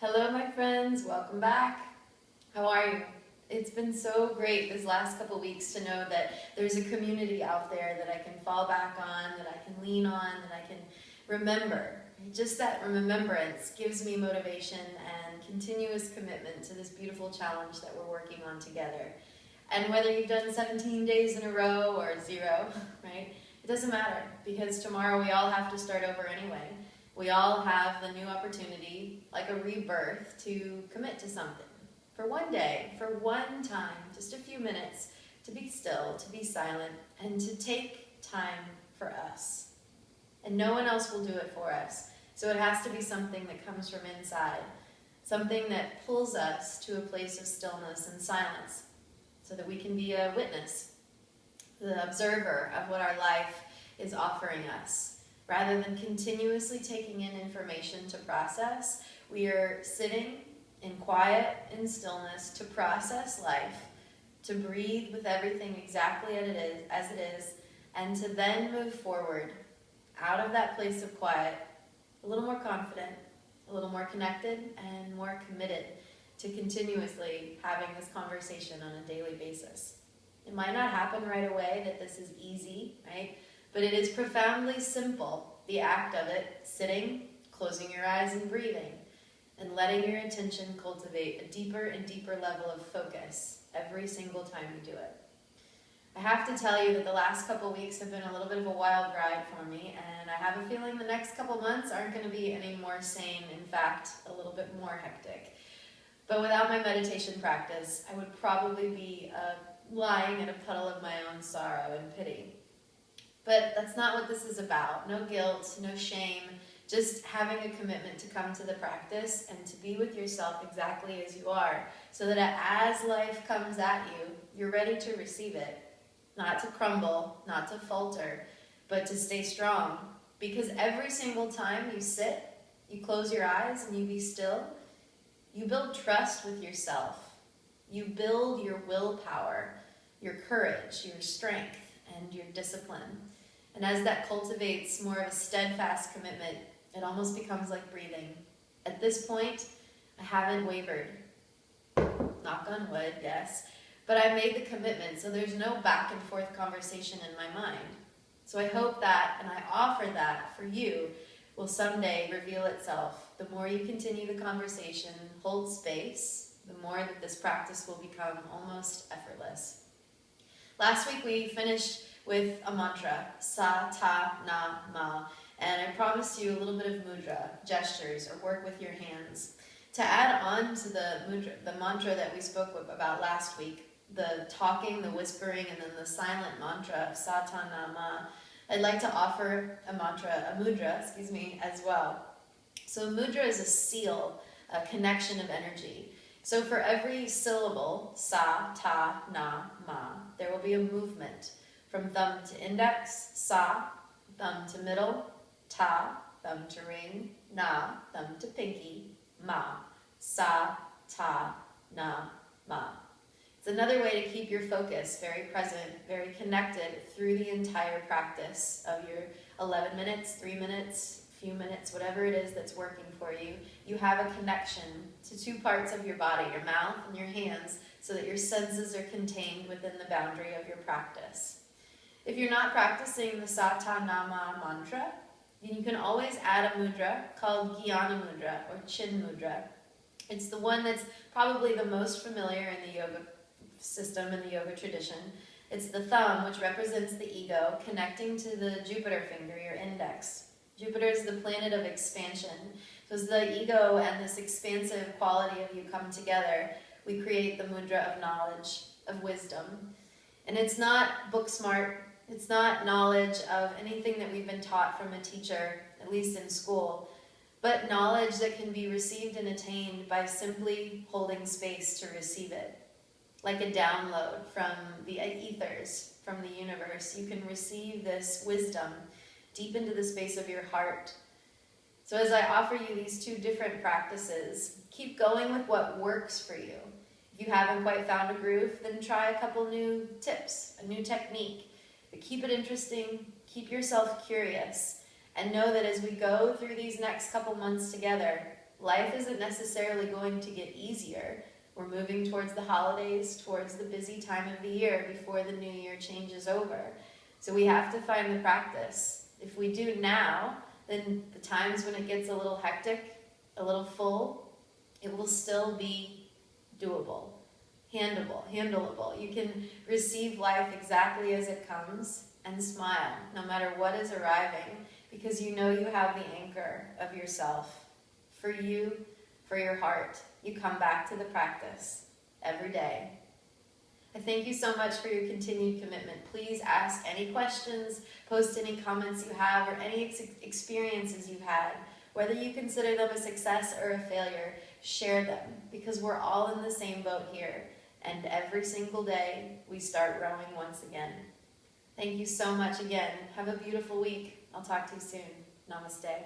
Hello, my friends. Welcome back. How are you? It's been so great this last couple weeks to know that there's a community out there that I can fall back on, that I can lean on, that I can remember. Just that remembrance gives me motivation and continuous commitment to this beautiful challenge that we're working on together. And whether you've done 17 days in a row or 0, right? It doesn't matter, because tomorrow we all have to start over anyway. We all have the new opportunity, like a rebirth, to commit to something. For one day, for one time, just a few minutes, to be still, to be silent, and to take time for us. And no one else will do it for us. So it has to be something that comes from inside, something that pulls us to a place of stillness and silence, so that we can be a witness, the observer of what our life is offering us. Rather than continuously taking in information to process, we are sitting in quiet and stillness to process life, to breathe with everything exactly as it is, and to then move forward out of that place of quiet, a little more confident, a little more connected, and more committed to continuously having this conversation on a daily basis. It might not happen right away that this is easy, right? But it is profoundly simple, the act of it, sitting, closing your eyes and breathing, and letting your attention cultivate a deeper and deeper level of focus every single time you do it. I have to tell you that the last couple weeks have been a little bit of a wild ride for me, and I have a feeling the next couple months aren't going to be any more sane, in fact, a little bit more hectic. But without my meditation practice, I would probably be lying in a puddle of my own sorrow and pity. But that's not what this is about. No guilt, no shame, just having a commitment to come to the practice and to be with yourself exactly as you are, so that as life comes at you, you're ready to receive it. Not to crumble, not to falter, but to stay strong. Because every single time you sit, you close your eyes and you be still, you build trust with yourself. You build your willpower, your courage, your strength, and your discipline. And as that cultivates more of a steadfast commitment, it almost becomes like breathing. At this point, I haven't wavered. Knock on wood, yes. But I made the commitment, so there's no back and forth conversation in my mind. So I hope that, and I offer that for you, will someday reveal itself. The more you continue the conversation, hold space, the more that this practice will become almost effortless. Last week we finished with a mantra, Sa, Ta, Na, Ma, and I promised you a little bit of mudra, gestures, or work with your hands. To add on to the mantra that we spoke about last week, the talking, the whispering, and then the silent mantra of Sa, Ta, Na, Ma, I'd like to offer a mudra, as well. So mudra is a seal, a connection of energy. So for every syllable, Sa, Ta, Na, Ma, there will be a movement from thumb to index, Sa, thumb to middle, Ta, thumb to ring, Na, thumb to pinky, Ma, Sa, Ta, Na, Ma. It's another way to keep your focus very present, very connected through the entire practice of your 11 minutes, 3 minutes, few minutes, whatever it is that's working for you. You have a connection to two parts of your body, your mouth and your hands, so that your senses are contained within the boundary of your practice. If you're not practicing the Sa, Ta, Na, Ma mantra, then you can always add a mudra called Jnana mudra or Chin mudra. It's the one that's probably the most familiar in the yoga system, in the yoga tradition. It's the thumb, which represents the ego, connecting to the Jupiter finger, your index. Jupiter is the planet of expansion. So as the ego and this expansive quality of you come together, we create the mudra of knowledge, of wisdom. And it's not book smart. It's not knowledge of anything that we've been taught from a teacher, at least in school, but knowledge that can be received and attained by simply holding space to receive it. Like a download from the ethers, from the universe, you can receive this wisdom deep into the space of your heart. So as I offer you these two different practices, keep going with what works for you. If you haven't quite found a groove, then try a couple new tips, a new technique. But keep it interesting, keep yourself curious, and know that as we go through these next couple months together, life isn't necessarily going to get easier. We're moving towards the holidays, towards the busy time of the year before the new year changes over. So we have to find the practice. If we do now, then the times when it gets a little hectic, a little full, it will still be doable, handleable. You can receive life exactly as it comes and smile no matter what is arriving, because you know you have the anchor of yourself. For you, for your heart, you come back to the practice every day. I thank you so much for your continued commitment. Please ask any questions, post any comments you have, or any experiences you've had. Whether you consider them a success or a failure, share them, because we're all in the same boat here. And every single day, we start rowing once again. Thank you so much again. Have a beautiful week. I'll talk to you soon. Namaste.